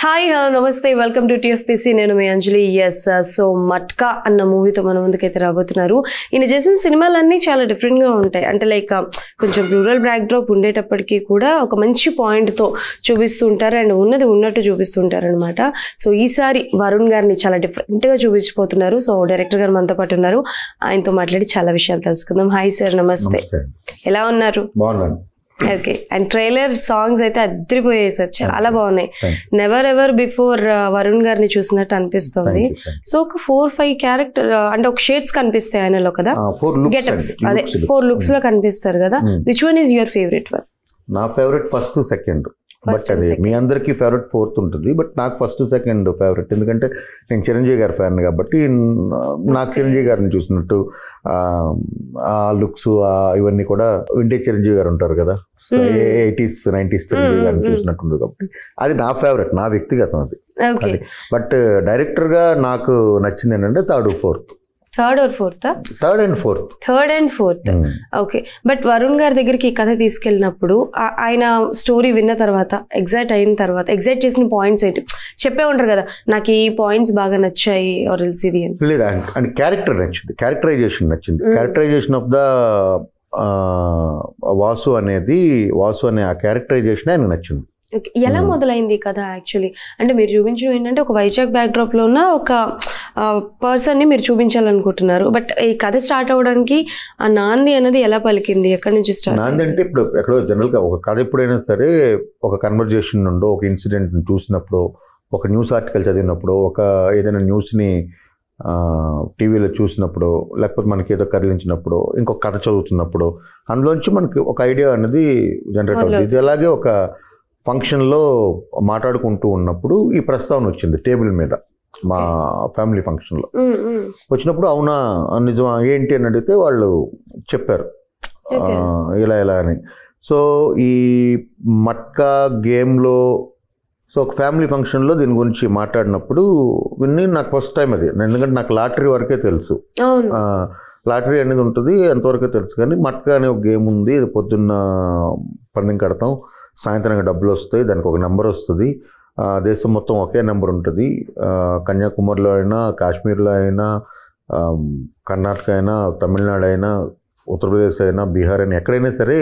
Hi hello నమస్తే welcome to TFPC నేను మీ అంజలి. Yes so matka అన్న మూవీతో మన ముందుకైతే రాబోతున్నారు. ఈయన చేసిన సినిమాలన్నీ చాలా డిఫరెంట్గా ఉంటాయి. అంటే లైక్ కొంచెం రూరల్ బ్యాక్డ్రాప్ ఉండేటప్పటికీ కూడా ఒక మంచి పాయింట్తో చూపిస్తూ ఉంటారు అండ్ ఉన్నది ఉన్నట్టు చూపిస్తుంటారు అనమాట. సో ఈసారి వరుణ్ గారిని చాలా డిఫరెంట్గా చూపించిపోతున్నారు. సో డైరెక్టర్ గారు మనతో పాటు ఉన్నారు, ఆయనతో మాట్లాడి చాలా విషయాలు తెలుసుకుందాం. హాయ్ సార్, నమస్తే. ఎలా ఉన్నారు? బాగున్నాను. ఓకే. అండ్ ట్రైలర్ సాంగ్స్ అయితే అద్దరిపోయాయి సార్, చాలా బాగున్నాయి. నెవర్ ఎవర్ బిఫోర్ వరుణ్ గారిని చూసినట్టు అనిపిస్తుంది. సో ఒక 4-5 క్యారెక్టర్ అంటే ఒక షేడ్స్ కనిపిస్తాయి ఆయనలో కదా, గెటప్స్ అదే 4 లుక్స్ లో కనిపిస్తారు కదా. Which one is your favourite one? నా ఫేవరెట్ ఫస్ట్ సెకండ్, బట్ అది మీ అందరికీ ఫేవరెట్ ఫోర్త్ ఉంటుంది. బట్ నాకు ఫస్ట్ సెకండ్ ఫేవరెట్, ఎందుకంటే నేను చిరంజీవి గారి ఫ్యాన్ కాబట్టి నాకు చిరంజీవి గారిని చూసినట్టు ఆ లుక్స్ ఇవన్నీ కూడా వింటేజ్ చిరంజీవి గారు ఉంటారు కదా, 80s 90s చిరంజీవి గారిని చూసినట్టుంది కాబట్టి అది నా ఫేవరెట్, నా వ్యక్తిగతం అది. బట్ డైరెక్టర్గా నాకు నచ్చింది ఏంటంటే third and fourth. Okay. But Varun గారి దగ్గరికి ఈ కథ తీసుకెళ్ళినప్పుడు ఆయన స్టోరీ విన్న తర్వాత ఎగ్జైట్ చేసిన పాయింట్స్ ఏంటి చెప్పే ఉంటారు కదా, నాకు ఈ పాయింట్స్ బాగా నచ్చాయి ఆర్ ఎల్స్ ఇది అని? లేదు, అండ్ క్యారెక్టర్ నచ్చింది, క్యారెక్టరైజేషన్ నచ్చింది. క్యారెక్టరైజేషన్ ఆఫ్ ద వాసు అనే ఆ క్యారెక్టరైజేషన్ ఆయనకు నచ్చింది. ఎలా మొదలైంది కదా యాక్చువల్లీ? అంటే మీరు చూపించడం ఏంటంటే ఒక వైజాగ్ బ్యాక్డ్రాప్ లో ఉన్న ఒక పర్సన్ ని మీరు చూపించాలనుకుంటున్నారు. బట్ ఈ కథ స్టార్ట్ అవ్వడానికి ఆ నాంది అనేది ఎలా పలికింది, ఎక్కడి నుంచి స్టార్ట్? నాంది అంటే ఇప్పుడు ఎక్కడో జనరల్ గా ఒక కథ ఎప్పుడైనా సరే ఒక కన్వర్జేషన్ నుండో, ఒక ఇన్సిడెంట్ చూసినప్పుడు, ఒక న్యూస్ ఆర్టికల్ చదివినప్పుడు, ఒక ఏదైనా న్యూస్ని టీవీలో చూసినప్పుడు, లేకపోతే మనకి ఏదో కదిలించినప్పుడు, ఇంకొక కథ చదువుతున్నప్పుడు అందులోంచి మనకి ఒక ఐడియా అనేది జనరేట్ అవుతుంది. ఇది అలాగే ఒక ఫంక్షన్లో మాట్లాడుకుంటూ ఉన్నప్పుడు ఈ ప్రస్తావన వచ్చింది టేబుల్ మీద, మా ఫ్యామిలీ ఫంక్షన్లో వచ్చినప్పుడు అవునా నిజమా ఏంటి అని అడిగితే వాళ్ళు చెప్పారు ఇలా అని. సో ఈ మట్కా గేమ్లో ఒక ఫ్యామిలీ ఫంక్షన్లో దీని గురించి మాట్లాడినప్పుడు విని నాకు ఫస్ట్ టైం అది, ఎందుకంటే నాకు లాటరీ వరకే తెలుసు, లాటరీ అనేది ఉంటుంది అంతవరకే తెలుసు. కానీ మట్కా అనే ఒక గేమ్ ఉంది, ఇది పొద్దున్న పందెం కడతాం, సాయంత్రంగా డబ్బులు వస్తాయి, దానికి ఒక నెంబర్ వస్తుంది, దేశం మొత్తం ఒకే నెంబర్ ఉంటుంది, కన్యాకుమారిలో అయినా, కాశ్మీర్లో అయినా, కర్ణాటక అయినా, తమిళనాడు అయినా, ఉత్తరప్రదేశ్ అయినా, బీహార్ అయినా, ఎక్కడైనా సరే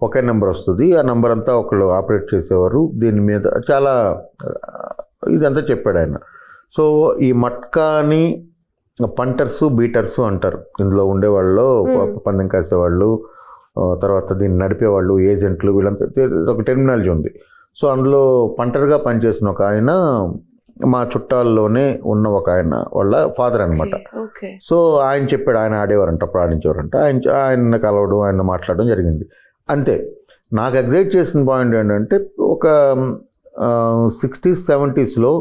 ఒకే నెంబర్ వస్తుంది. ఆ నెంబర్ అంతా ఒకళ్ళు ఆపరేట్ చేసేవారు. దీని మీద చాలా ఇదంతా చెప్పాడు ఆయన. సో ఈ మట్కాని పంటర్సు బీటర్సు అంటారు. ఇందులో ఉండేవాళ్ళు పందెం కాసేవాళ్ళు, తర్వాత దీన్ని నడిపేవాళ్ళు, ఏజెంట్లు, వీళ్ళంతా ఒక టెర్మినాలజీ ఉంది. సో అందులో పంటర్గా పనిచేసిన ఒక ఆయన మా చుట్టాల్లోనే ఉన్న ఒక ఆయన వాళ్ళ ఫాదర్ అనమాట. సో ఆయన చెప్పాడు, ఆయన ఆడేవారంట, అప్పుడు ఆడించేవారంట. ఆయన కలవడం, ఆయన మాట్లాడడం జరిగింది. అంతే. నాకు ఎగ్జైట్ చేసిన పాయింట్ ఏంటంటే ఒక 60s 70sలో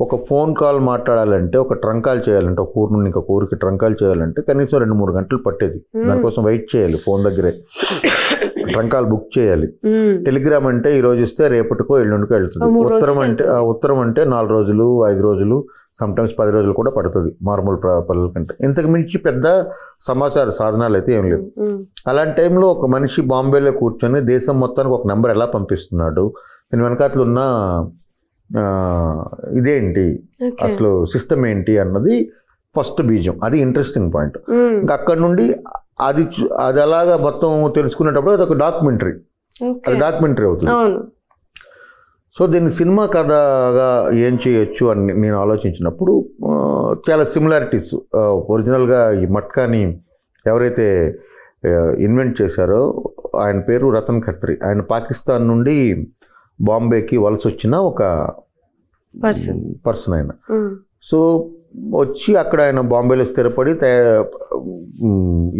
ఒక ఫోన్ కాల్ మాట్లాడాలంటే, ఒక ట్రంక్ కాల్ చేయాలంటే, ఒక ఊరు నుండి ఇంకొక ఊరికి ట్రంక్ కాల్ చేయాలంటే కనీసం 2-3 గంటలు పట్టేది. దానికోసం వెయిట్ చేయాలి, ఫోన్ దగ్గరే ట్రంక్ కాల్ బుక్ చేయాలి. టెలిగ్రామ్ అంటే ఈ రోజు ఇస్తే రేపటికో ఎల్లుండికో వెళ్తుంది. ఉత్తరం అంటే 4 రోజులు 5 రోజులు సమ్టైమ్స్ 10 రోజులు కూడా పడుతుంది మారుమూల పల్లెల కంటే. ఇంతకు మించి పెద్ద సమాచార సాధనాలు అయితే ఏం లేవు. అలాంటి టైంలో ఒక మనిషి బాంబేలో కూర్చొని దేశం మొత్తానికి ఒక నెంబర్ ఎలా పంపిస్తున్నాడు, దీని వెనకాతలు ఉన్న ఇదేంటి, అసలు సిస్టమ్ ఏంటి అన్నది ఫస్ట్ బీజం. అది ఇంట్రెస్టింగ్ పాయింట్. ఇంకా అక్కడ నుండి అది అలాగా మొత్తం తెలుసుకునేటప్పుడు అది ఒక డాక్యుమెంటరీ అవుతుంది. సో దీన్ని సినిమా కథగా ఏం చేయొచ్చు అని నేను ఆలోచించినప్పుడు చాలా సిమిలారిటీస్. ఒరిజినల్గా ఈ మట్కాని ఎవరైతే ఇన్వెంట్ చేశారో ఆయన పేరు రతన్ ఖత్రి. ఆయన పాకిస్తాన్ నుండి బాంబేకి వలస వచ్చిన ఒక పర్సన్ ఆయన. సో వచ్చి అక్కడ ఆయన బాంబేలో స్థిరపడి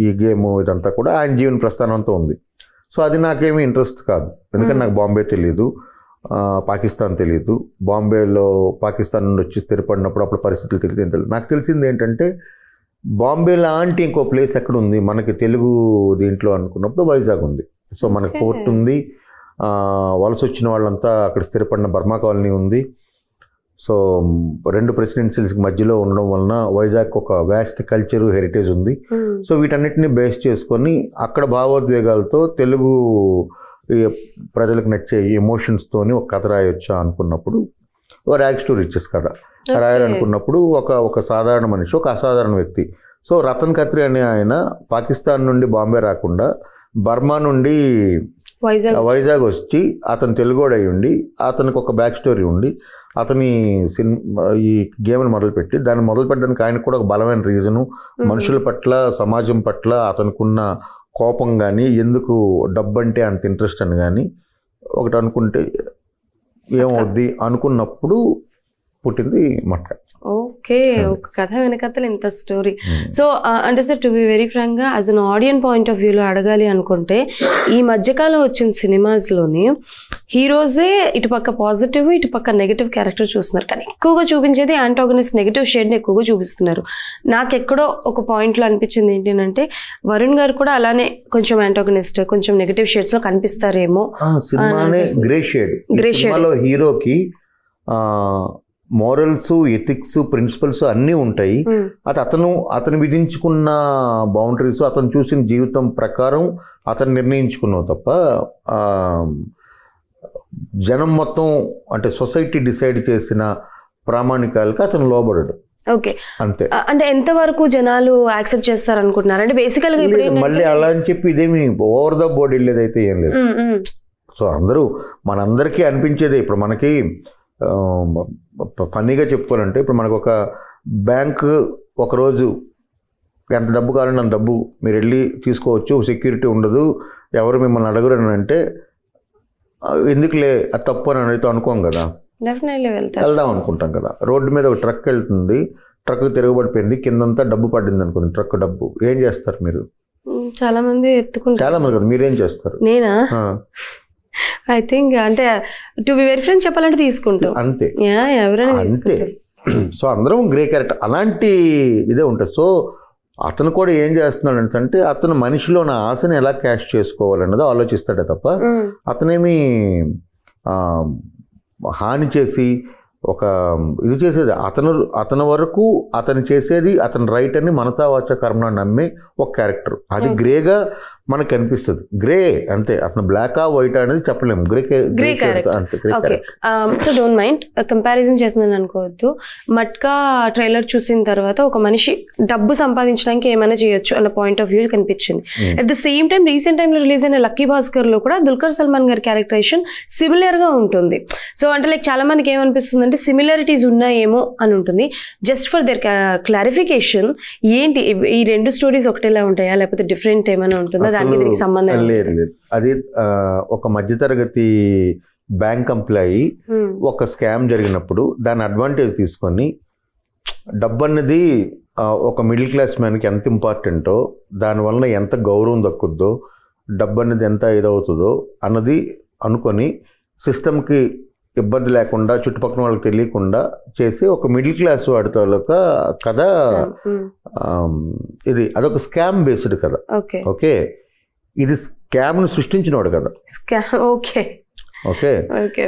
ఈ గేమ్ ఇదంతా కూడా ఆయన జీవన ప్రస్థానం అంతా ఉంది. సో అది నాకేమీ ఇంట్రెస్ట్ కాదు, ఎందుకంటే నాకు బాంబే తెలియదు, పాకిస్తాన్ తెలియదు. పాకిస్తాన్ నుండి వచ్చి స్థిరపడినప్పుడు అప్పుడు పరిస్థితులు తెలియదు. నాకు తెలిసింది ఏంటంటే బాంబే లాంటి ఇంకో ప్లేస్ ఎక్కడ ఉంది మనకి తెలుగు దీంట్లో అనుకున్నప్పుడు వైజాగ్ ఉంది. సో మనకి పోర్ట్ ఉంది, వలస వచ్చిన వాళ్ళంతా అక్కడ స్థిరపడిన బర్మా కాలనీ ఉంది. సో 2 ప్రెసిడెన్సీస్కి మధ్యలో ఉండడం వలన వైజాగ్ ఒక వ్యాస్ట్ కల్చరు హెరిటేజ్ ఉంది. సో వీటన్నిటిని బేస్ చేసుకొని అక్కడ భావోద్వేగాలతో తెలుగు ప్రజలకు నచ్చే ఎమోషన్స్తోని ఒక కథ రాయొచ్చా అనుకున్నప్పుడు ఓ ర్యాగ్స్ టు రిచెస్ కథ రాయాలనుకున్నప్పుడు ఒక సాధారణ మనిషి, ఒక అసాధారణ వ్యక్తి. సో రతన్ ఖత్రి అనే ఆయన పాకిస్తాన్ నుండి బాంబే రాకుండా బర్మా నుండి వైజాగ్ వచ్చి అతను తెలుగోడై ఉండి అతనికి ఒక బ్యాక్ స్టోరీ ఉండి అతని ఈ గేమ్ని మొదలుపెట్టి దాన్ని మొదలుపెట్టడానికి ఆయనకు కూడా ఒక బలమైన రీజను, మనుషుల పట్ల సమాజం పట్ల అతనుకున్న కోపం కానీ, ఎందుకు డబ్బు అంటే అంత ఇంట్రెస్ట్ అని కానీ ఒకటి అనుకుంటే ఏమవుద్ది అనుకున్నప్పుడు పుట్టింది మట్కా. ఓకే, ఒక కథ వెనకతలు ఇంత స్టోరీ. సో అంటే సార్, టు బి వెరీ ఫ్రాంక్గా as an audience point of వ్యూలో అడగాలి అనుకుంటే, ఈ మధ్యకాలం వచ్చిన సినిమాస్లోని హీరోసే ఇటుపక్క పాజిటివ్ ఇటుపక్క నెగిటివ్ క్యారెక్టర్ చూస్తున్నారు, కానీ ఎక్కువగా చూపించేది యాంటాగనిస్ట్ నెగిటివ్ షేడ్ని ఎక్కువగా చూపిస్తున్నారు. నాకు ఎక్కడో ఒక పాయింట్లో అనిపించింది ఏంటంటే, వరుణ్ గారు కూడా అలానే కొంచెం యాంటాగనిస్ట్, కొంచెం నెగిటివ్ షేడ్స్లో కనిపిస్తారేమో. సినిమానే గ్రే షేడ్. హీరోకి మోరల్స్, ఎథిక్స్, ప్రిన్సిపల్స్ అన్నీ ఉంటాయి. అది అతను విధించుకున్న బౌండరీస్, అతను చూసిన జీవితం ప్రకారం అతను నిర్ణయించుకున్నావు తప్ప జనం మొత్తం అంటే సొసైటీ డిసైడ్ చేసిన ప్రామాణికాలకి అతను లోబడడు. ఓకే, అంతే. అంటే ఎంతవరకు జనాలు యాక్సెప్ట్ చేస్తారు అనుకుంటున్నారు? అంటే బేసికల్గా మళ్ళీ అలా అని చెప్పి ఇదేమి ఓవర్ ద బోర్డ్ వెళ్ళేదైతే ఏం లేదు. సో మనందరికీ అనిపించేదే. ఇప్పుడు మనకి ఫన్నీగా చెప్పుకోవాలంటే, ఇప్పుడు మనకు ఒక బ్యాంకు ఒకరోజు ఎంత డబ్బు కావాలని అంత డబ్బు మీరు వెళ్ళి తీసుకోవచ్చు, సెక్యూరిటీ ఉండదు, ఎవరు మిమ్మల్ని అడగరు అని అంటే ఎందుకులే అది తప్పు అని అయితే అనుకోం కదా, వెళ్దాం అనుకుంటాం కదా. రోడ్డు మీద ఒక ట్రక్ వెళ్తుంది, ట్రక్ తిరగబడిపోయింది, కిందంతా డబ్బు పడింది అనుకోండి, ట్రక్ డబ్బు. ఏం చేస్తారు మీరు? చాలా మంది ఎత్తుకుంటారు. చాలా మంది కదా, మీరేం చేస్తారు? నేనా? ఐ థింక్ అంటే టు బి వెరీ ఫ్రెండ్ చెప్పాలంటే తీసుకుంటాం అంతే. అంతే. సో అందరం గ్రే క్యారెక్టర్ అలాంటి ఇదే ఉంటుంది. సో అతను కూడా ఏం చేస్తున్నాడు అంటే, అతను మనిషిలో నా ఆశని ఎలా క్యాష్ చేసుకోవాలన్నది ఆలోచిస్తాడే తప్ప అతనేమి హాని చేసి ఒక ఇది చేసేది అతని వరకు అతను చేసేది అతని రైట్ అని మనసా వాచ కర్మ నమ్మే ఒక క్యారెక్టర్. అది గ్రేగా మనకు అనిపిస్తుంది. గ్రే అంతే, అతను బ్లాక్ వైట్ అనేది చెప్పలేము. Grey character. So don't mind comparison చేసిందని అనుకోవద్దు. మట్కా ట్రైలర్ చూసిన తర్వాత ఒక మనిషి డబ్బు సంపాదించడానికి ఏమైనా చేయొచ్చు అన్న పాయింట్ ఆఫ్ వ్యూ కనిపించింది. At the same time recent టైంలో రిలీజ్ అయిన లక్కీ భాస్కర్ లో కూడా దుల్కర్ సల్మాన్ గారి క్యారెక్టరేషన్ సిమిలర్ గా ఉంటుంది. సో అంటే లైక్ చాలా మందికి ఏమనిపిస్తుంది అంటే సిమిలారిటీస్ ఉన్నాయేమో అని ఉంటుంది. జస్ట్ ఫర్ దర్ క్లారిఫికేషన్, ఏంటి ఈ రెండు స్టోరీస్ ఒకటేలా ఉంటాయా లేకపోతే డిఫరెంట్ ఏమైనా ఉంటుందా? దానికి దీనికి సంబంధం లేదు. అది ఒక మధ్యతరగతి బ్యాంక్ ఎంప్లాయీ ఒక స్కామ్ జరిగినప్పుడు దాని అడ్వాంటేజ్ తీసుకొని డబ్బు అన్నది ఒక మిడిల్ క్లాస్ మ్యాన్కి ఎంత ఇంపార్టెంటో, దానివల్ల ఎంత గౌరవం దక్కుద్దో, డబ్బు అనేది ఎంత ఇదవుతుందో అన్నది అనుకొని సిస్టమ్కి ఇబ్బంది లేకుండా చుట్టుపక్కల వాళ్ళకి తెలియకుండా చేసి ఒక మిడిల్ క్లాస్ వాడితో కథ ఇది. అదొక స్కామ్ బేస్డ్ కదా. ఓకే, ఇది స్కామ్ను సృష్టించినవాడు కదా. ఓకే ఓకే,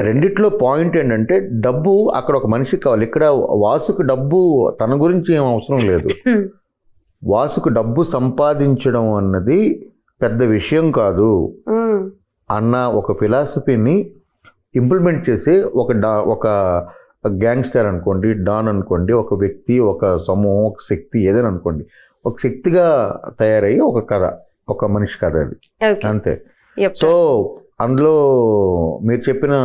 రెండిట్లో పాయింట్ ఏంటంటే డబ్బు అక్కడ ఒక మనిషికి కావాలి. ఇక్కడ వాసుకు డబ్బు తన గురించి ఏం అవసరం లేదు. వాసుకు డబ్బు సంపాదించడం అన్నది పెద్ద విషయం కాదు అన్న ఒక ఫిలాసఫీని ఇంప్లిమెంట్ చేసి ఒక గ్యాంగ్స్టర్ అనుకోండి, డాన్ అనుకోండి, ఒక వ్యక్తి, ఒక సమూహం, ఒక శక్తి ఏదైనా అనుకోండి, ఒక శక్తిగా తయారయ్యి ఒక కథ, ఒక మనిషి కథ అది అంతే. సో అందులో మీరు చెప్పిన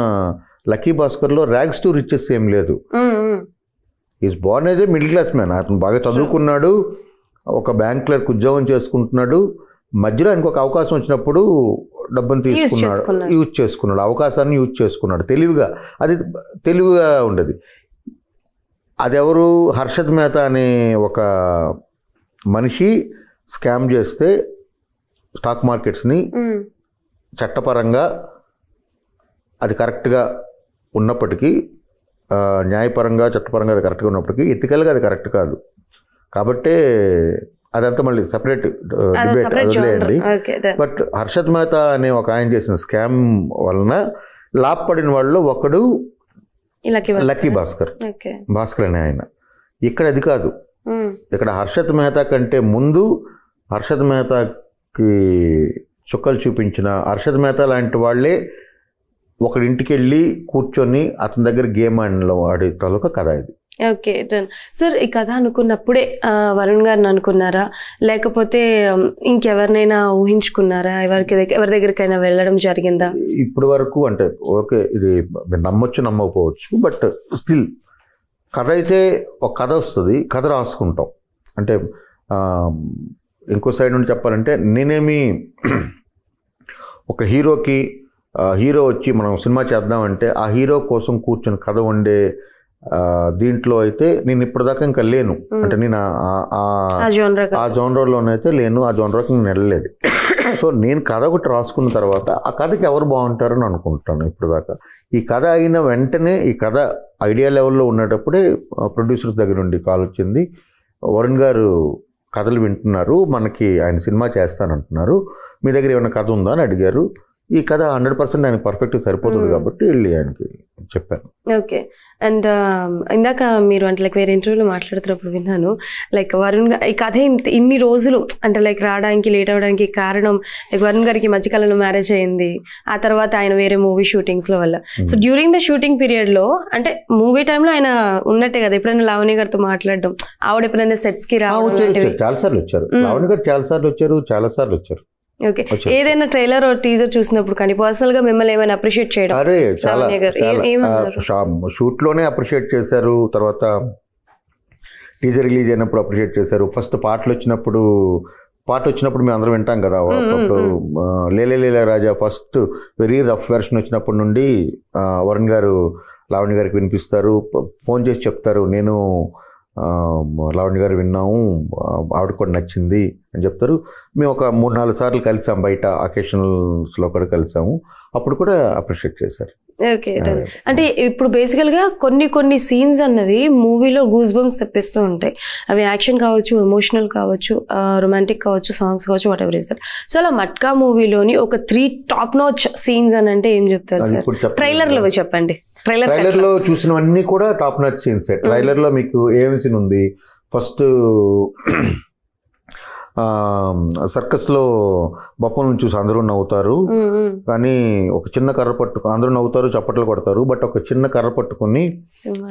లక్కీ భాస్కర్లో ర్యాగ్స్ టు రిచెస్ ఏం లేదు. Is Born as a middle class man. అతను బాగా చదువుకున్నాడు, ఒక బ్యాంక్ క్లర్క్ ఉద్యోగం చేసుకుంటున్నాడు. మధ్యలో ఆయనకు ఒక అవకాశం వచ్చినప్పుడు డబ్బును తీసుకున్నాడు, యూజ్ చేసుకున్నాడు, అవకాశాన్ని యూజ్ చేసుకున్నాడు తెలివిగా. అది తెలివిగా ఉండేది. అదెవరు? హర్షద్ మెహతా అనే ఒక మనిషి స్కామ్ చేస్తే స్టాక్ మార్కెట్స్ని చట్టపరంగా అది కరెక్ట్గా ఉన్నప్పటికీ, న్యాయపరంగా చట్టపరంగా అది కరెక్ట్గా ఉన్నప్పటికీ ఎథికల్గా అది కరెక్ట్ కాదు. కాబట్టే అదంతా మళ్ళీ సపరేట్ డిబేట్, వదిలేయండి. బట్ హర్షద్ మెహతా అనే ఒక ఆయన చేసిన స్కామ్ వలన లాభపడిన వాళ్ళు ఒకడు లక్కీ భాస్కర్ అనే ఆయన. ఇక్కడ అది కాదు. ఇక్కడ హర్షద్ మెహతా కంటే ముందు హర్షద్ మెహతాకి చుక్కలు చూపించిన హర్షద్ మెహతా లాంటి వాళ్ళే ఒకడి ఇంటికి వెళ్ళి కూర్చొని అతని దగ్గర గేమ్ ఆడే తాలూకా కథ ఇది. Okay done sir. ఈ కథ అనుకున్నప్పుడే వరుణ్ గారిని అనుకున్నారా, లేకపోతే ఇంకెవరినైనా ఊహించుకున్నారా, ఎవరి దగ్గరికైనా వెళ్ళడం జరిగిందా? ఇప్పటి వరకు అంటే ఓకే, ఇది మీరు నమ్మొచ్చు నమ్మకపోవచ్చు, బట్ స్టిల్ కథ అయితే ఒక కథ వస్తుంది, కథ రాసుకుంటాం. అంటే ఇంకో సైడ్ నుండి చెప్పాలంటే నేనేమి ఒక హీరోకి హీరో వచ్చి మనం సినిమా చేద్దామంటే ఆ హీరో కోసం కూర్చొని కథ వండే దీంట్లో అయితే నేను ఇప్పటిదాకా ఇంకా లేను. అంటే నేను ఆ జోనర్లోనైతే లేను, ఆ జోనర్కి నేను వెళ్ళలేదు. సో నేను కథ ఒకటి రాసుకున్న తర్వాత ఆ కథకి ఎవరు బాగుంటారని అనుకుంటాను. ఇప్పటిదాకా ఈ కథ అయిన వెంటనే ఈ కథ ఐడియా లెవెల్లో ఉండేటప్పుడే ప్రొడ్యూసర్స్ దగ్గర నుండి కాల్ వచ్చింది, వరుణ్ గారు కథలు వింటున్నారు, మనకి ఆయన సినిమా చేస్తానంటున్నారు, మీ దగ్గర ఏమైనా కథ ఉందా అని అడిగారు. ఈ కథ 100% ఆయనకు పర్ఫెక్ట్గా సరిపోతుంది కాబట్టి వెళ్ళి ఆయనకి చెప్పాను. ఓకే. అండ్ ఇందాక మీరు అంటే లైక్ వేరే ఇంటర్వ్యూలో మాట్లాడుతున్నప్పుడు విన్నాను, లైక్ వరుణ్ గారు ఈ కథ ఇన్ని రోజులు అంటే లైక్ రావడానికి లేట్ అవ్వడానికి కారణం లైక్ వరుణ్ గారికి మధ్యకాలంలో మ్యారేజ్ అయింది, ఆ తర్వాత ఆయన వేరే మూవీ షూటింగ్స్లో వల్ల. సో డ్యూరింగ్ ద షూటింగ్ పీరియడ్లో అంటే మూవీ టైంలో ఆయన ఉన్నట్టే కదా, ఎప్పుడైనా లావణ్య గారితో మాట్లాడడం, ఆవిడ ఎప్పుడైనా సెట్స్కి రావడం? చాలాసార్లు వచ్చారు, లావణ్య గారు చాలాసార్లు వచ్చారు. ఓకే. ఏదైనా ట్రైలర్ టీజర్ చూసినప్పుడు కానీ పర్సనల్ గా మిమ్మల్ని ఏమైనా అప్రిషియేట్ చేయడం? అరే షూట్ లోనే అప్రిషియేట్ చేశారు, తర్వాత టీజర్ రిలీజ్ అయినప్పుడు అప్రిషియేట్ చేశారు, ఫస్ట్ పాటలు వచ్చినప్పుడు మేము అందరం వింటాం కదా, అప్పుడు లేలే రాజా ఫస్ట్ వెరీ రఫ్ వెర్షన్ వచ్చినప్పటి నుండి వరుణ్ గారు లావణ్య గారికి వినిపిస్తారు, ఫోన్ చేసి చెప్తారు, నేను లావణ్య గారు విన్నాము, ఆవిడ కూడా నచ్చింది అని చెప్తారు. మేము ఒక 3-4 సార్లు కలిసాం, బయట అకేషనల్స్లో కూడా కలిసాము, అప్పుడు కూడా అప్రిషియేట్ చేశారు. ఓకే. అంటే ఇప్పుడు బేసికల్గా కొన్ని సీన్స్ అన్నవి మూవీలో గూస్ బంప్స్ తెప్పిస్తూ ఉంటాయి. అవి యాక్షన్ కావచ్చు, ఎమోషనల్ కావచ్చు, రొమాంటిక్ కావచ్చు, సాంగ్స్ కావచ్చు, what ever is that. So అలా మట్కా మూవీలోని ఒక 3 టాప్ నాచ్ సీన్స్ అని అంటే ఏం చెప్తారు సార్? ట్రైలర్లో చెప్పండి. ట్రైలర్లో చూసినవన్నీ కూడా టాప్ నాచ్ సీన్స్. ట్రైలర్లో మీకు ఏం సీన్ ఉంది? ఫస్ట్ సర్కస్లో బొమ్మలను చూసి అందరూ నవ్వుతారు, కానీ ఒక చిన్న కర్ర అందరూ నవ్వుతారు, చప్పట్లు కొడతారు, బట్ ఒక చిన్న కర్ర పట్టుకుని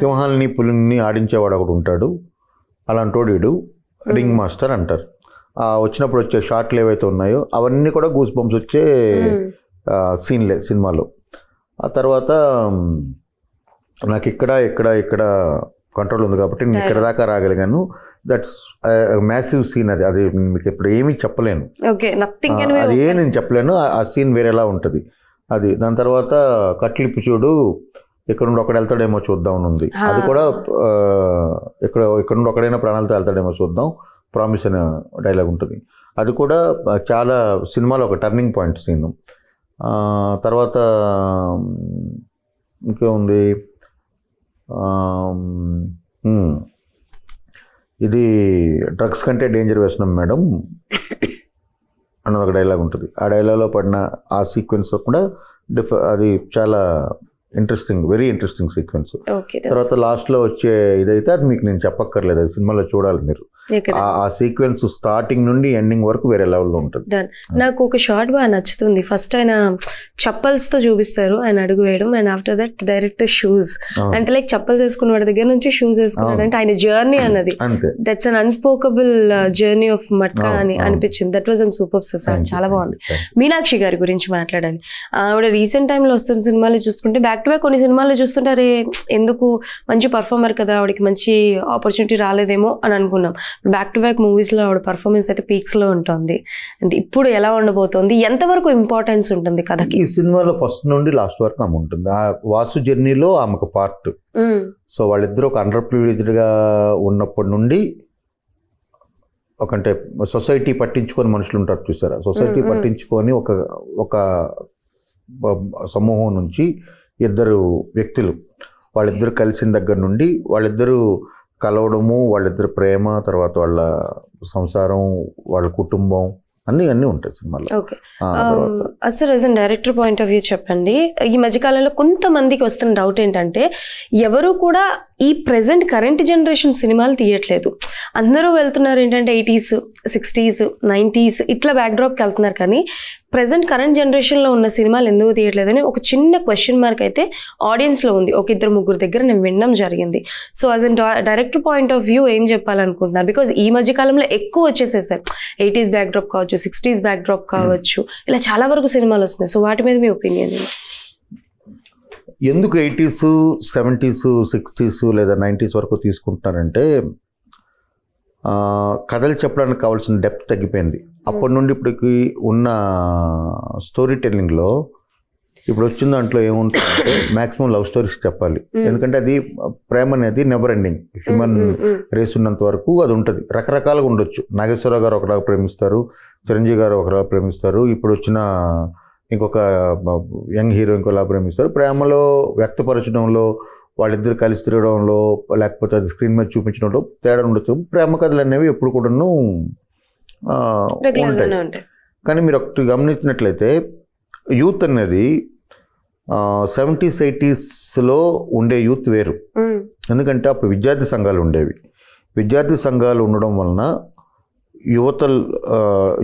సింహాలని పులిని ఆడించేవాడు ఒకడు ఉంటాడు, అలాంటోడు రింగ్ మాస్టర్ అంటారు. వచ్చినప్పుడు వచ్చే షాట్లు ఏవైతే ఉన్నాయో అవన్నీ కూడా గూస్ బంప్స్ వచ్చే సీన్లే సినిమాలో. ఆ తర్వాత నాకు ఇక్కడ కంట్రోల్ ఉంది కాబట్టి నేను ఇక్కడ దాకా రాగలిగాను. That's massive scene. అది మీకు ఇప్పుడు ఏమీ చెప్పలేను, అది నేను చెప్పలేను. ఆ సీన్ వేరేలా ఉంటుంది అది. దాని తర్వాత కట్లిప్పు చూడు, ఇక్కడ నుండి ఒకడు వెళ్తాడేమో చూద్దాం ఉంది, అది కూడా ఇక్కడ నుండి ఒకడైనా ప్రాణాలతో వెళ్తాడేమో చూద్దాం, ప్రామిస్ అనే డైలాగ్ ఉంటుంది. అది కూడా చాలా సినిమాలో ఒక టర్నింగ్ పాయింట్ సీన్. తర్వాత ఇంకేముంది, ఇది డ్రగ్స్ కంటే డేంజర్ వేసినాం మేడం అన్నది ఒక డైలాగ్ ఉంటుంది. ఆ డైలాగ్లో పడిన ఆ సీక్వెన్స్ కూడా అది చాలా ఇంట్రెస్టింగ్, వెరీ ఇంట్రెస్టింగ్ సీక్వెన్స్. తర్వాత లాస్ట్లో వచ్చే ఇదైతే అది మీకు నేను చెప్పక్కర్లేదు, అది సినిమాలో చూడాలి మీరు. ఆ సీక్వెన్స్ స్టార్టింగ్ నుండి ఎండింగ్ వరకు వేరే లెవెల్లో ఉంటుంది. నాకు ఒక షార్ట్ బాగా నచ్చుతుంది. ఫస్ట్ ఆయన చప్పల్స్ తో చూపిస్తారు ఆయన అడుగు వేయడం, and after that direct shoes. అంటే లైక్ చప్పల్స్ వేసుకున్న వాడి దగ్గర నుంచి షూస్ వేసుకున్నాడు అంటే ఆయన జర్నీ అన్నది that's an unspeakable journey of Matka అని అనిపించింది. That was an super success, చాలా బాగుంది. మీనాక్షి గారి గురించి మాట్లాడాలి. ఆవిడ రీసెంట్ టైంలో వస్తున్న సినిమాలు చూసుకుంటే బ్యాక్ టు బ్యాక్ కొన్ని సినిమాలు చూస్తుంటారే, ఎందుకు మంచి పర్ఫార్మర్ కదా, ఆవిడకి మంచి ఆపర్చునిటీ రాలేదేమో అని అనుకున్నాం. బ్యాక్ టు బ్యాక్ మూవీస్లో ఆవిడ పర్ఫార్మెన్స్ అయితే పీక్స్లో ఉంటుంది. అంటే ఇప్పుడు ఎలా ఉండబోతోంది, ఎంతవరకు ఇంపార్టెన్స్ ఉంటుంది కథకి? ఈ సినిమాలో ఫస్ట్ నుండి లాస్ట్ వరకు ఆమె ఉంటుంది. ఆ వాసు జర్నీలో ఆమెకు పార్ట్. సో వాళ్ళిద్దరూ ఒక అండర్ ప్రివిలేజ్డ్గా ఉన్నప్పటి నుండి ఒకంటే సొసైటీ పట్టించుకొని మనుషులు ఉంటారు చూసారా, సొసైటీ పట్టించుకొని ఒక సమూహం నుంచి 2 వ్యక్తులు వాళ్ళిద్దరు కలిసిన దగ్గర నుండి వాళ్ళిద్దరూ కలవడము, వాళ్ళిద్దరు ప్రేమ, తర్వాత వాళ్ళ సంసారం, వాళ్ళ కుటుంబం అన్నీ ఉంటాయి సినిమాలో. Okay sir, as an director point of view చెప్పండి. ఈ మధ్యకాలంలో కొంతమందికి వస్తున్న డౌట్ ఏంటంటే ఎవరు కూడా ఈ ప్రెసెంట్ కరెంట్ జనరేషన్ సినిమాలు తీయట్లేదు. అందరూ వెళ్తున్నారు ఏంటంటే 80s 60s 90s ఇట్లా బ్యాక్డ్రాప్కి వెళ్తున్నారు, కానీ ప్రెసెంట్ కరెంట్ జనరేషన్లో ఉన్న సినిమాలు ఎందుకు తీయట్లేదని ఒక చిన్న క్వశ్చన్ మార్క్ అయితే ఆడియన్స్లో ఉంది. ఒక 2-3 దగ్గర నేను వినడం జరిగింది. So as an director point of view ఏం చెప్పాలనుకుంటున్నారు? బికాజ్ ఈ మధ్యకాలంలో ఎక్కువ వచ్చేసేసారు. 80s బ్యాక్డ్రాప్ కావచ్చు, 60s బ్యాక్డ్రాప్ కావచ్చు, ఇలా చాలా వరకు సినిమాలు వస్తున్నాయి. సో వాటి మీద మీ ఒపీనియన్ ఏంటి? ఎందుకు 80s 70s 60s లేదా 90s వరకు తీసుకుంటున్నారంటే కథలు చెప్పడానికి కావాల్సిన డెప్త్ తగ్గిపోయింది. అప్పటి నుండి ఇప్పటికి ఉన్న స్టోరీ టెల్లింగ్లో ఇప్పుడు వచ్చిన దాంట్లో ఏముంటుందంటే మ్యాక్సిమం లవ్ స్టోరీస్ చెప్పాలి. ఎందుకంటే అది ప్రేమ అనేది నెవర్ ఎండింగ్. హ్యూమన్ రేస్ ఉన్నంత వరకు అది ఉంటుంది. రకరకాలుగా ఉండొచ్చు. నాగేశ్వరరావు గారు ఒకలాగా ప్రేమిస్తారు, చిరంజీవి గారు ఒకలాగా ప్రేమిస్తారు, ఇప్పుడు వచ్చిన ఇంకొక యంగ్ హీరో ఇంకోలా ప్రేమిస్తారు. ప్రేమలో వ్యక్తపరచడంలో, వాళ్ళిద్దరు కలిసి తిరగడంలో, లేకపోతే అది స్క్రీన్ మీద చూపించడంలో తేడా ఉండొచ్చు. ప్రేమ కథలు అనేవి ఎప్పుడు కూడాను ఉంటాయి. కానీ మీరు ఒకటి గమనించినట్లయితే యూత్ అనేది 70s 80sలో ఉండే యూత్ వేరు. ఎందుకంటే అప్పుడు విద్యార్థి సంఘాలు ఉండేవి. విద్యార్థి సంఘాలు ఉండడం వలన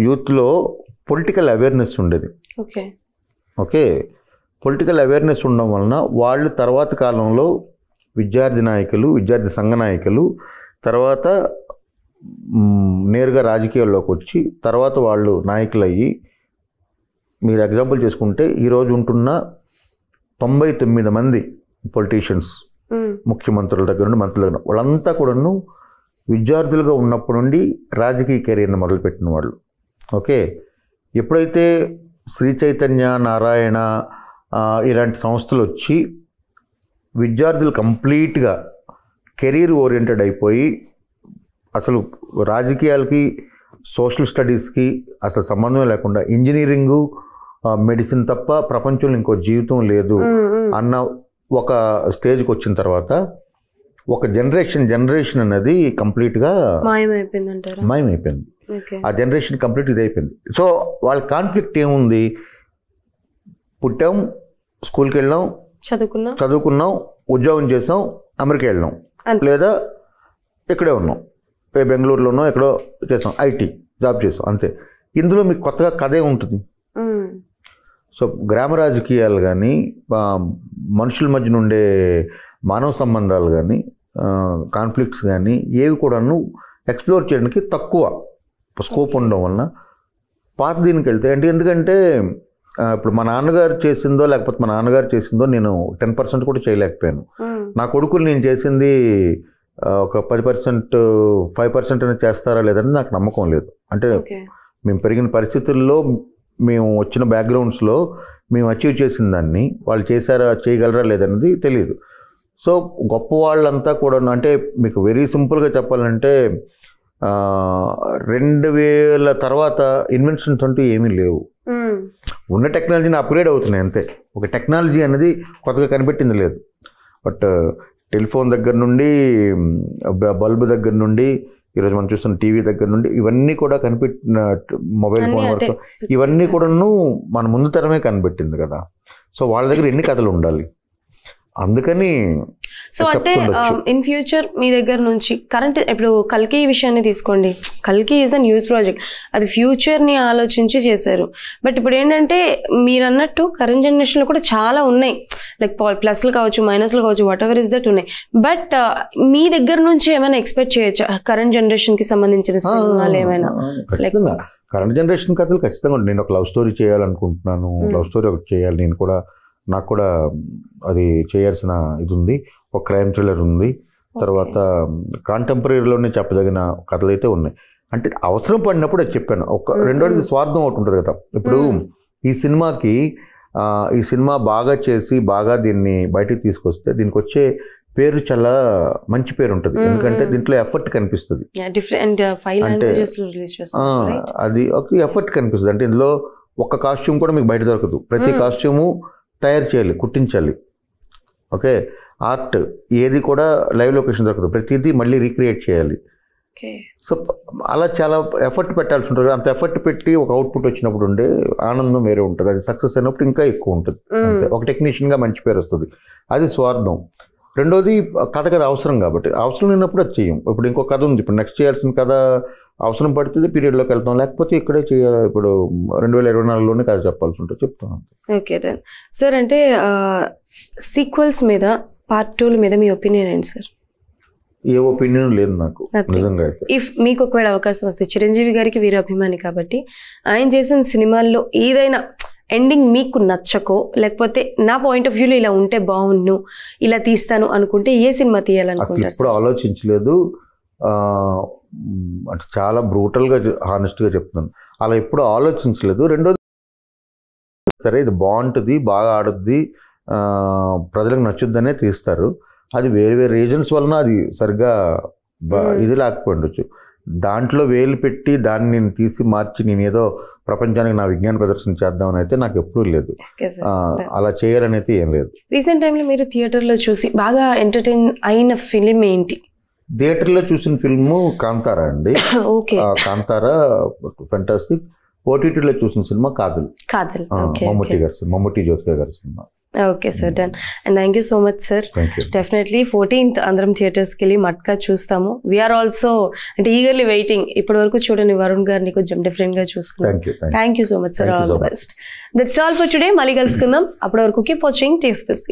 యూత్లో పొలిటికల్ అవేర్నెస్ ఉండేది. ఓకే, పొలిటికల్ అవేర్నెస్ ఉండడం వలన వాళ్ళు తర్వాత కాలంలో విద్యార్థి నాయకులు, విద్యార్థి సంఘ నాయకులు, తర్వాత నేరుగా రాజకీయాల్లోకి వచ్చి తర్వాత వాళ్ళు నాయకులు అయ్యి, మీరు ఎగ్జాంపుల్ చేసుకుంటే ఈరోజు ఉంటున్న 99 మంది పొలిటీషియన్స్, ముఖ్యమంత్రుల దగ్గర నుండి మంత్రుల దగ్గర, వాళ్ళంతా కూడాను విద్యార్థులుగా ఉన్నప్పటి నుండి రాజకీయ కెరీర్ని మొదలుపెట్టిన వాళ్ళు. ఓకే, ఎప్పుడైతే శ్రీ చైతన్య, నారాయణ ఇలాంటి సంస్థలు వచ్చి విద్యార్థులు కంప్లీట్గా కెరీర్ ఓరియంటెడ్ అయిపోయి అసలు రాజకీయాలకి సోషల్ స్టడీస్కి అసలు సంబంధం లేకుండా ఇంజనీరింగు మెడిసిన్ తప్ప ప్రపంచంలో ఇంకో జీవితం లేదు అన్న ఒక స్టేజ్కి వచ్చిన తర్వాత ఒక జనరేషన్ అనేది కంప్లీట్గా మాయమైపోయింది. ఆ జనరేషన్ కంప్లీట్ ఇది అయిపోయింది. సో వాళ్ళ కాన్ఫ్లిక్ట్ ఏముంది? పుట్టాం, స్కూల్కి వెళ్ళాం, చదువుకున్నాం, ఉద్యోగం చేసాం, అమెరికా వెళ్ళాం, లేదా ఇక్కడే ఉన్నాం, బెంగళూరులోనో ఎక్కడో చేసాం, ఐటీ జాబ్ చేసాం, అంతే. ఇందులో మీకు కొత్తగా కథే ఉంటుంది. సో గ్రామ రాజకీయాలు కానీ, మనుషుల మధ్య నుండే మానవ సంబంధాలు కానీ, కాన్ఫ్లిక్ట్స్ కానీ ఏవి కూడాను ఎక్స్ప్లోర్ చేయడానికి తక్కువ స్కోప్ ఉండడం వలన పాత దీనికి వెళ్తే అంటే, ఎందుకంటే ఇప్పుడు మా నాన్నగారు చేసిందో లేకపోతే మా నాన్నగారు చేసిందో నేను 10% కూడా చేయలేకపోయాను. నా కొడుకులు నేను చేసింది ఒక 10% 5% అనేది చేస్తారా లేదని నాకు నమ్మకం లేదు. అంటే మేము పెరిగిన పరిస్థితుల్లో, మేము వచ్చిన బ్యాక్గ్రౌండ్స్లో మేము అచీవ్ చేసిన దాన్ని వాళ్ళు చేయగలరా లేదన్నది తెలియదు. సో గొప్ప వాళ్ళంతా కూడా, అంటే మీకు వెరీ సింపుల్గా చెప్పాలంటే 2000 తర్వాత ఇన్వెన్షన్స్ అంటూ ఏమీ లేవు. ఉన్న టెక్నాలజీని అప్గ్రేడ్ అవుతున్నాయి అంతే. ఒక టెక్నాలజీ అనేది కొత్తగా కనిపెట్టింది లేదు. బట్ టెలిఫోన్ దగ్గర నుండి, బల్బు దగ్గర నుండి, ఈరోజు మనం చూస్తున్న టీవీ దగ్గర నుండి, ఇవన్నీ కూడా కనిపెట్టిన, మొబైల్ ఫోన్ వరకు ఇవన్నీ కూడాను మన ముందు తరమే కనిపెట్టింది కదా. సో వాళ్ళ దగ్గర ఎన్ని కథలు ఉండాలి. అందుకని సో అంటే ఇన్ ఫ్యూచర్ మీ దగ్గర నుంచి కరెంట్, ఇప్పుడు కల్కి విషయాన్ని తీసుకోండి. కల్కి ఈజ్ అ న్యూస్ ప్రాజెక్ట్, అది ఫ్యూచర్ని ఆలోచించి చేశారు. బట్ ఇప్పుడు ఏంటంటే మీరు అన్నట్టు కరెంట్ జనరేషన్లో కూడా చాలా ఉన్నాయి, లైక్ ప్లస్లు కావచ్చు, మైనస్లు కావచ్చు, వాట్ ఎవర్ ఇస్ దట్ ఉన్నాయి. బట్ మీ దగ్గర నుంచి ఏమైనా ఎక్స్పెక్ట్ చేయొచ్చా కరెంట్ జనరేషన్కి సంబంధించిన సినిమాలు ఏమైనా? కరెంట్ జనరేషన్ కథలు ఖచ్చితంగా. నేను ఒక లవ్ స్టోరీ చేయాలనుకుంటున్నాను, లవ్ స్టోరీ ఒకటి చేయాలి. నాకు కూడా అది చేయాల్సిన ఇది ఉంది. ఒక క్రైమ్ థ్రిల్లర్ ఉంది. తర్వాత కాంటెంపరీలోనే చెప్పదగిన కథలు అయితే ఉన్నాయి. అంటే అవసరం పడినప్పుడు అది చెప్పాను. రెండోది స్వార్థం ఒకటి ఉంటుంది కదా. ఇప్పుడు ఈ సినిమా బాగా చేసి బాగా దీన్ని బయటికి తీసుకొస్తే దీనికి వచ్చే పేరు చాలా మంచి పేరు ఉంటుంది. ఎందుకంటే దీంట్లో ఎఫర్ట్ కనిపిస్తుంది. అంటే అది ఒక ఎఫర్ట్ కనిపిస్తుంది. అంటే ఇందులో ఒక్క కాస్ట్యూమ్ కూడా మీకు బయట దొరకదు. ప్రతి కాస్ట్యూము తయారు చేయాలి, కుట్టించాలి. ఓకే, ఆర్ట్ ఏది కూడా లైవ్ లొకేషన్ దొరకదు, ప్రతిదీ మళ్ళీ రీక్రియేట్ చేయాలి. సో అలా చాలా ఎఫర్ట్ పెట్టాల్సి ఉంటుంది. అంత ఎఫర్ట్ పెట్టి ఒక అవుట్పుట్ వచ్చినప్పుడు ఉండే ఆనందం వేరే ఉంటుంది. అది సక్సెస్ అయినప్పుడు ఇంకా ఎక్కువ ఉంటుంది. అంతే, ఒక టెక్నీషియన్గా మంచి పేరు వస్తుంది. అది స్వార్థం. రెండోది కథ అవసరం కాబట్టి, అవసరం లేనప్పుడు అది చెయ్యం. ఇప్పుడు ఇంకో కథ ఉంది, ఇప్పుడు నెక్స్ట్ చేయాల్సిన కథ అవసరం పడుతుంది, పీరియడ్లోకి వెళ్తాం, లేకపోతే ఇక్కడే చేయాలి. ఇప్పుడు 2024లోనే కథ చెప్పాల్సి ఉంటుంది, చెప్తాం. Okay done sir. అంటే సీక్వెల్స్ మీద, పార్ట్ 2 మీద మీ ఒపీనియన్ ఏంటి సార్? ఏ ఒపీనియన్ లేదు నాకు నిజంగా అయితే. ఇఫ్ మీకు ఒకవేళ అవకాశం వస్తే, చిరంజీవి గారికి వీరు అభిమాని కాబట్టి, ఆయన చేసిన సినిమాల్లో ఏదైనా ఎండింగ్ మీకు నచ్చకో, లేకపోతే నా పాయింట్ ఆఫ్ వ్యూలో ఇలా ఉంటే బాగుండు, ఇలా తీస్తాను అనుకుంటే ఏ సినిమా తీయాలనుకుంటారు? ఇప్పుడు ఆలోచించలేదు, అంటే చాలా బ్రూటల్గా హానెస్ట్గా చెప్తున్నాను, అలా ఎప్పుడు ఆలోచించలేదు. రెండోది సరే ఇది బాగుంటుంది, బాగా ఆడుద్ది, ప్రజలకు నచ్చుద్దనే తీస్తారు. అది వేరే వేరే రీజన్స్ వలన అది సరిగ్గా ఇది లేకపోయిండొచ్చు. దాంట్లో వేలు పెట్టి దాన్ని నేను తీసి మార్చి నేను ఏదో ప్రపంచానికి నా విజ్ఞాన ప్రదర్శన చేద్దామని అయితే నాకు ఎప్పుడూ లేదు, అలా చేయాలని అయితే ఏం లేదు. రీసెంట్ టైంలో మీరు థియేటర్లో చూసి బాగా ఎంటర్టైన్ అయిన ఫిలిం ఏంటి? థియేటర్లో చూసిన ఫిల్ము కాంతారా అండి. Okay, Kantara fantastic. ఓటీటీలో చూసిన సినిమా కాదల్, మమ్ముట్టి జ్యోతిక గారి cinema. Okay sir, done. And thank you so much sir. Definitely 14th అందరం థియేటర్స్కి వెళ్ళి మట్కా చూస్తాము. వీఆర్ ఆల్సో అంటే ఈగర్లీ వెయిటింగ్. ఇప్పటి వరకు చూడండి వరుణ్ గారిని కొంచెం డిఫరెంట్గా చూస్తున్నాం. Thank you so much sir, all the best. That's all for today. మళ్ళీ కలుసుకుందాం. అప్పటి వరకు కీప్ వాచింగ్ TFPC.